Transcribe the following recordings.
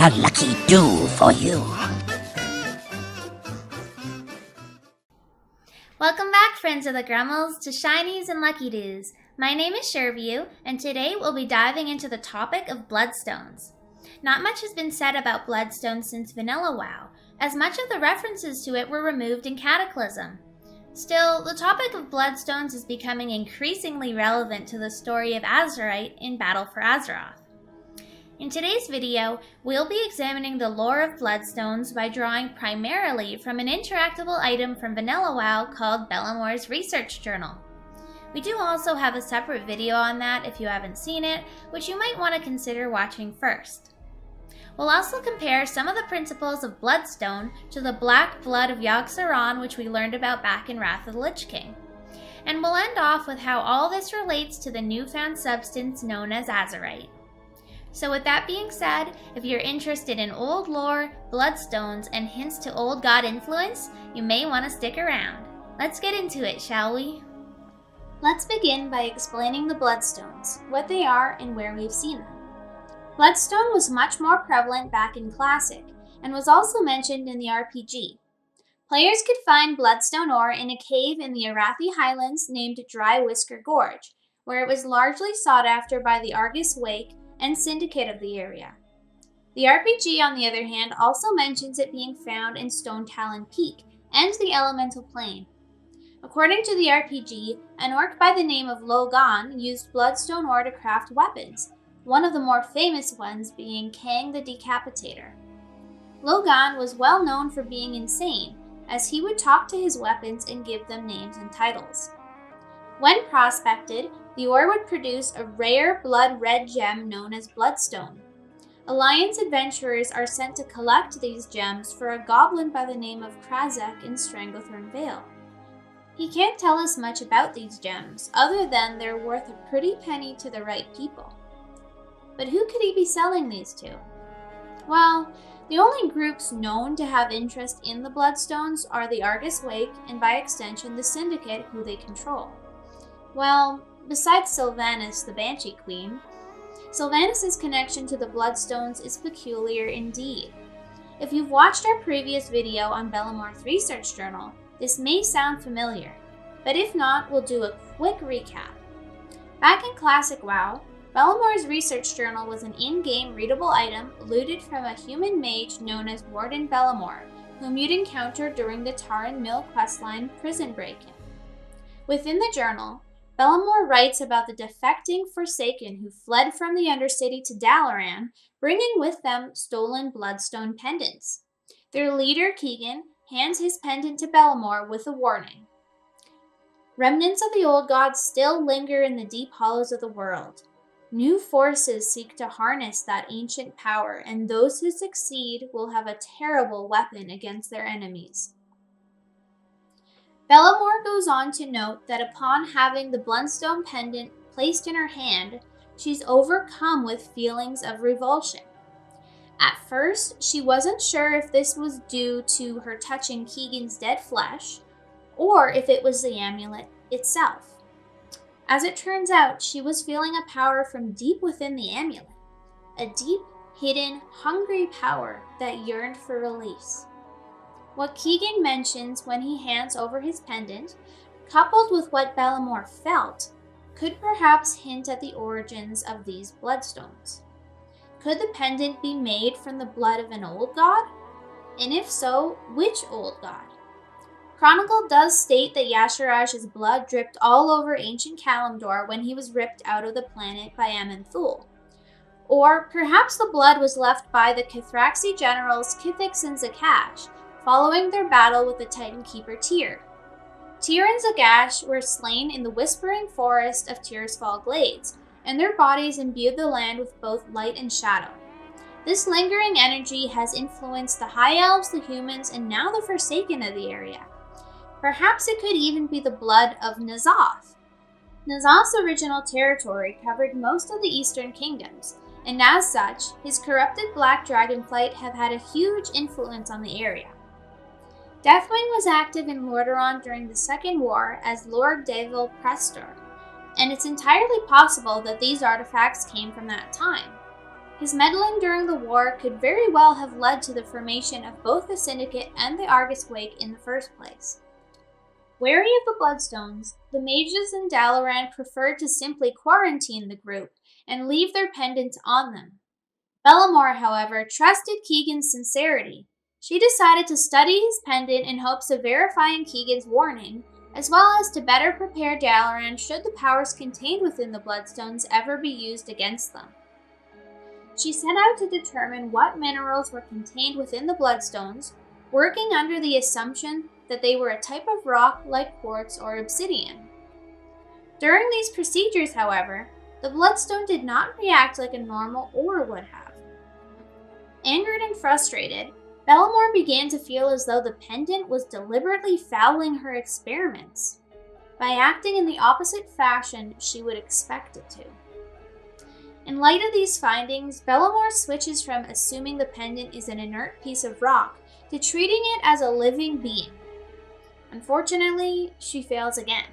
a lucky do for you. Welcome back, friends of the Grummels, to Shinies and Luckydos. My name is Shirviu, and today we'll be diving into the topic of Bloodstones. Not much has been said about Bloodstones since Vanilla WoW, as much of the references to it were removed in Cataclysm. Still, the topic of Bloodstones is becoming increasingly relevant to the story of Azerite in Battle for Azeroth. In today's video, we'll be examining the lore of Bloodstones by drawing primarily from an interactable item from Vanilla WoW called Bellhorns Research Journal. We do also have a separate video on that if you haven't seen it, which you might want to consider watching first. We'll also compare some of the principles of Bloodstone to the black blood of Yogg-Saron, which we learned about back in Wrath of the Lich King. And we'll end off with how all this relates to the newfound substance known as Azerite. So with that being said, if you're interested in old lore, Bloodstones, and hints to old god influence, you may want to stick around. Let's get into it, shall we? Let's begin by explaining the Bloodstones, what they are, and where we've seen them. Bloodstone was much more prevalent back in Classic, and was also mentioned in the RPG. Players could find Bloodstone ore in a cave in the Arathi Highlands named Dry Whisker Gorge, where it was largely sought after by the Argus Wake and Syndicate of the area. The RPG, on the other hand, also mentions it being found in Stone Talon Peak and the Elemental Plane. According to the RPG, an orc by the name of Lhok used Bloodstone ore to craft weapons, one of the more famous ones being Kang the Decapitator. Lhok was well known for being insane, as he would talk to his weapons and give them names and titles. When prospected, the ore would produce a rare blood red gem known as Bloodstone. Alliance adventurers are sent to collect these gems for a goblin by the name of Krazek in Stranglethorn Vale. He can't tell us much about these gems, other than they're worth a pretty penny to the right people. But who could he be selling these to? Well, the only groups known to have interest in the Bloodstones are the Argus Wake and by extension the Syndicate, who they control. Well, besides Sylvanas, the Banshee Queen, Sylvanas' connection to the Bloodstones is peculiar indeed. If you've watched our previous video on Bellhorns Research Journal, this may sound familiar, but if not, we'll do a quick recap. Back in Classic WoW, Bellhorns Research Journal was an in-game readable item looted from a human mage known as Warden Bellamore, whom you'd encounter during the Taran Mill questline Prison Break-In. Within the journal, Bellamore writes about the defecting Forsaken who fled from the Undercity to Dalaran, bringing with them stolen Bloodstone pendants. Their leader, Keegan, hands his pendant to Bellamore with a warning. Remnants of the old gods still linger in the deep hollows of the world. New forces seek to harness that ancient power, and those who succeed will have a terrible weapon against their enemies. Bellamore goes on to note that upon having the Bloodstone Pendant placed in her hand, she's overcome with feelings of revulsion. At first, she wasn't sure if this was due to her touching Keegan's dead flesh, or if it was the amulet itself. As it turns out, she was feeling a power from deep within the amulet, a deep, hidden, hungry power that yearned for release. What Keegan mentions when he hands over his pendant, coupled with what Bellamore felt, could perhaps hint at the origins of these Bloodstones. Could the pendant be made from the blood of an old god? And if so, which old god? Chronicle does state that Yasharaj's blood dripped all over ancient Kalimdor when he was ripped out of the planet by Aman'Thul. Or perhaps the blood was left by the Kithraxi generals Kithix and Zakash, following their battle with the Titan Keeper Tyr. Tyr and Zagash were slain in the Whispering Forest of Tirisfal Glades, and their bodies imbued the land with both light and shadow. This lingering energy has influenced the High Elves, the humans, and now the Forsaken of the area. Perhaps it could even be the blood of N'Zoth. N'Zoth's original territory covered most of the Eastern Kingdoms, and as such, his corrupted black dragonflight have had a huge influence on the area. Deathwing was active in Lordaeron during the Second War as Lord Devil Prestor, and it's entirely possible that these artifacts came from that time. His meddling during the war could very well have led to the formation of both the Syndicate and the Argus Wake in the first place. Wary of the Bloodstones, the mages in Dalaran preferred to simply quarantine the group and leave their pendants on them. Bellamore, however, trusted Keegan's sincerity. She decided to study his pendant in hopes of verifying Keegan's warning, as well as to better prepare Dalaran should the powers contained within the Bloodstones ever be used against them. She set out to determine what minerals were contained within the Bloodstones, working under the assumption that they were a type of rock like quartz or obsidian. During these procedures, however, the Bloodstone did not react like a normal ore would have. Angered and frustrated, Bellamore began to feel as though the pendant was deliberately fouling her experiments by acting in the opposite fashion she would expect it to. In light of these findings, Bellamore switches from assuming the pendant is an inert piece of rock to treating it as a living being. Unfortunately, she fails again.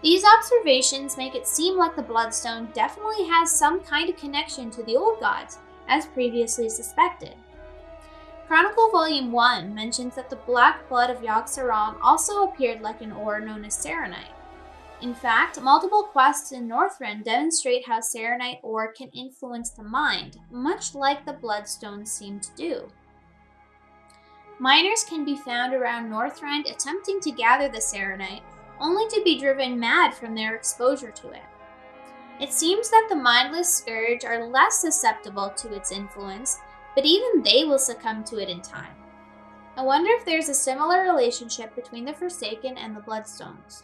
These observations make it seem like the Bloodstone definitely has some kind of connection to the old gods, as previously suspected. Chronicle Volume 1 mentions that the black blood of Yogg-Saron also appeared like an ore known as Saronite. In fact, multiple quests in Northrend demonstrate how Saronite ore can influence the mind, much like the Bloodstones seem to do. Miners can be found around Northrend attempting to gather the Saronite, only to be driven mad from their exposure to it. It seems that the mindless Scourge are less susceptible to its influence, but even they will succumb to it in time. I wonder if there's a similar relationship between the Forsaken and the Bloodstones.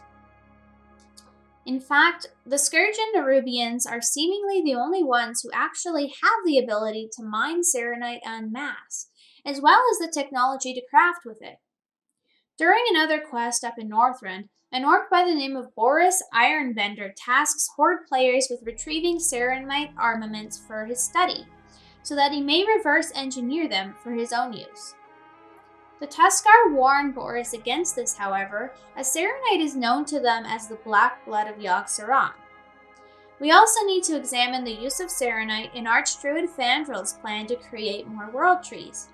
In fact, the Scourge and Nerubians are seemingly the only ones who actually have the ability to mine Saronite en masse, as well as the technology to craft with it. During another quest up in Northrend, an orc by the name of Boris Ironbender tasks Horde players with retrieving Saronite armaments for his study, so that he may reverse engineer them for his own use. The Tuskarr warn Boris against this, however, as Saronite is known to them as the black blood of Yogg-Saron. We also need to examine the use of Saronite in Archdruid Fandrel's plan to create more world trees.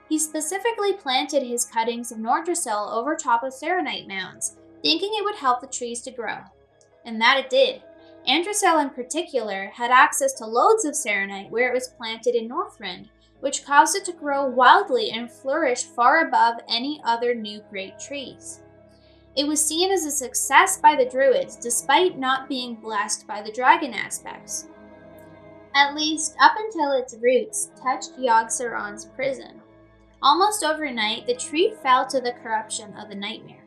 He specifically planted his cuttings of Nordrassil over top of Saronite mounds, thinking it would help the trees to grow. And that it did. Andrassil in particular had access to loads of Saronite where it was planted in Northrend, which caused it to grow wildly and flourish far above any other new great trees. It was seen as a success by the Druids, despite not being blessed by the dragon aspects. At least up until its roots touched Yogg-Saron's prison. Almost overnight, the tree fell to the corruption of the nightmare.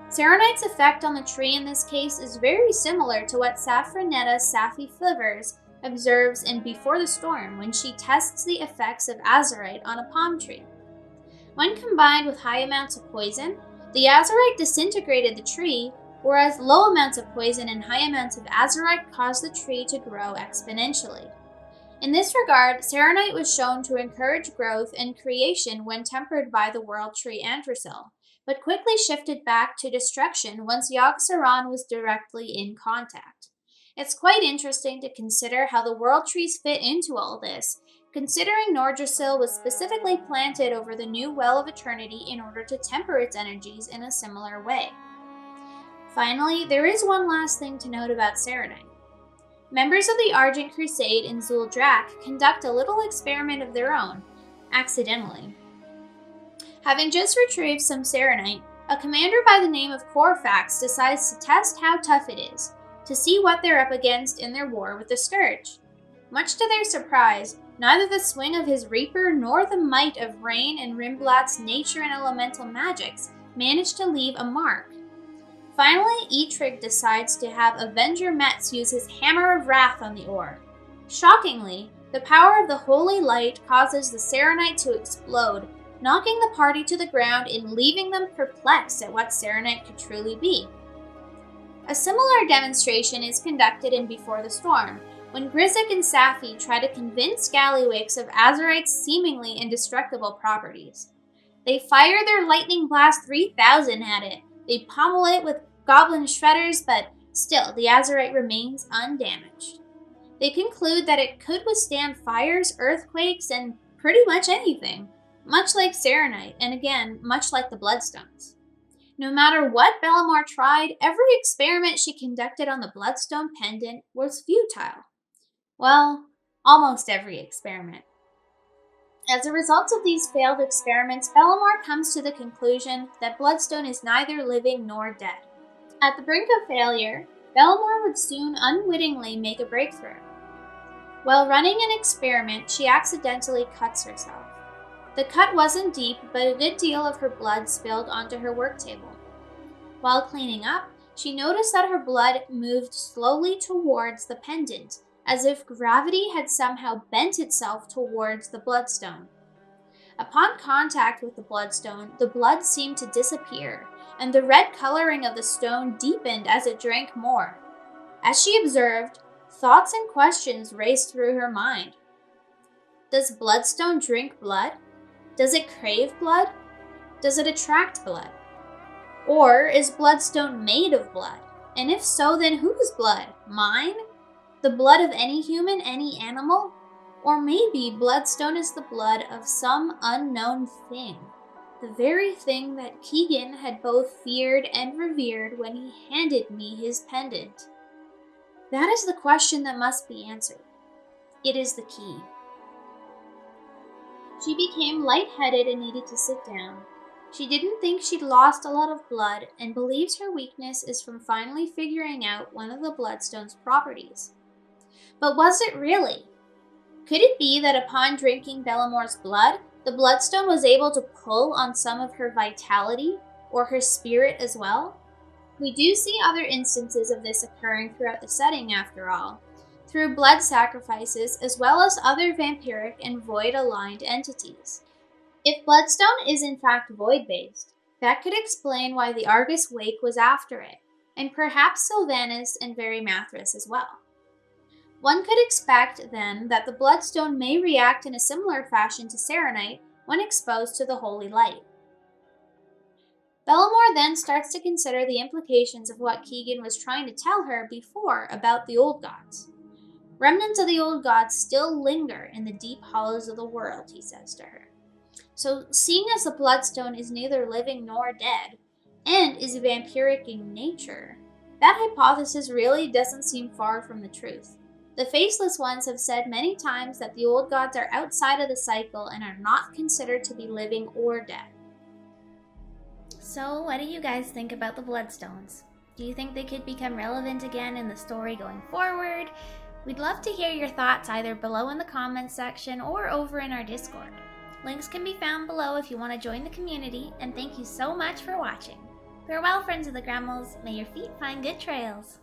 Saronite's effect on the tree in this case is very similar to what Saffronetta Safi Flivers observes in Before the Storm when she tests the effects of Azerite on a palm tree. When combined with high amounts of poison, the Azerite disintegrated the tree, whereas low amounts of poison and high amounts of Azerite caused the tree to grow exponentially. In this regard, Saronite was shown to encourage growth and creation when tempered by the world tree Andrassil, but quickly shifted back to destruction once Yogg-Saron was directly in contact. It's quite interesting to consider how the world trees fit into all this, considering Nordrassil was specifically planted over the new Well of Eternity in order to temper its energies in a similar way. Finally, there is one last thing to note about Saronite. Members of the Argent Crusade in Zuldrak conduct a little experiment of their own, accidentally. Having just retrieved some Saronite, a commander by the name of Corfax decides to test how tough it is, to see what they're up against in their war with the Scourge. Much to their surprise, neither the swing of his Reaper nor the might of Rain and Rimblat's nature and elemental magics managed to leave a mark. Finally, Eitrig decides to have Avenger Metz use his Hammer of Wrath on the ore. Shockingly, the power of the Holy Light causes the Saronite to explode, knocking the party to the ground and leaving them perplexed at what Saronite could truly be. A similar demonstration is conducted in Before the Storm, when Grizzik and Safi try to convince Scallywicks of Azerite's seemingly indestructible properties. They fire their Lightning Blast 3000 at it, they pommel it with Goblin Shredders, but still the Azerite remains undamaged. They conclude that it could withstand fires, earthquakes, and pretty much anything, much like Saronite, and again, much like the Bloodstones. No matter what Bellhorn tried, every experiment she conducted on the Bloodstone Pendant was futile. Well, almost every experiment. As a result of these failed experiments, Bellhorn comes to the conclusion that Bloodstone is neither living nor dead. At the brink of failure, Bellhorn would soon unwittingly make a breakthrough. While running an experiment, she accidentally cuts herself. The cut wasn't deep, but a good deal of her blood spilled onto her work table. While cleaning up, she noticed that her blood moved slowly towards the pendant, as if gravity had somehow bent itself towards the bloodstone. Upon contact with the bloodstone, the blood seemed to disappear, and the red coloring of the stone deepened as it drank more. As she observed, thoughts and questions raced through her mind. Does bloodstone drink blood? Does it crave blood? Does it attract blood? Or is bloodstone made of blood? And if so, then whose blood? Mine? The blood of any human, any animal? Or maybe bloodstone is the blood of some unknown thing, the very thing that Keegan had both feared and revered when he handed me his pendant. That is the question that must be answered. It is the key. She became lightheaded and needed to sit down. She didn't think she'd lost a lot of blood and believes her weakness is from finally figuring out one of the Bloodstone's properties. But was it really? Could it be that upon drinking Bellhorn's blood, the Bloodstone was able to pull on some of her vitality, or her spirit as well? We do see other instances of this occurring throughout the setting after all, through blood sacrifices as well as other vampiric and void-aligned entities. If Bloodstone is in fact void-based, that could explain why the Argus Wake was after it, and perhaps Sylvanas and Varimathras as well. One could expect, then, that the Bloodstone may react in a similar fashion to Saronite when exposed to the holy light. Bellhorn then starts to consider the implications of what Keegan was trying to tell her before about the old gods. Remnants of the old gods still linger in the deep hollows of the world, he says to her. So, seeing as the Bloodstone is neither living nor dead, and is vampiric in nature, that hypothesis really doesn't seem far from the truth. The Faceless Ones have said many times that the old gods are outside of the cycle and are not considered to be living or dead. So, what do you guys think about the Bloodstones? Do you think they could become relevant again in the story going forward? We'd love to hear your thoughts either below in the comments section or over in our Discord. Links can be found below if you want to join the community, and thank you so much for watching. Farewell, friends of the Gremmels. May your feet find good trails.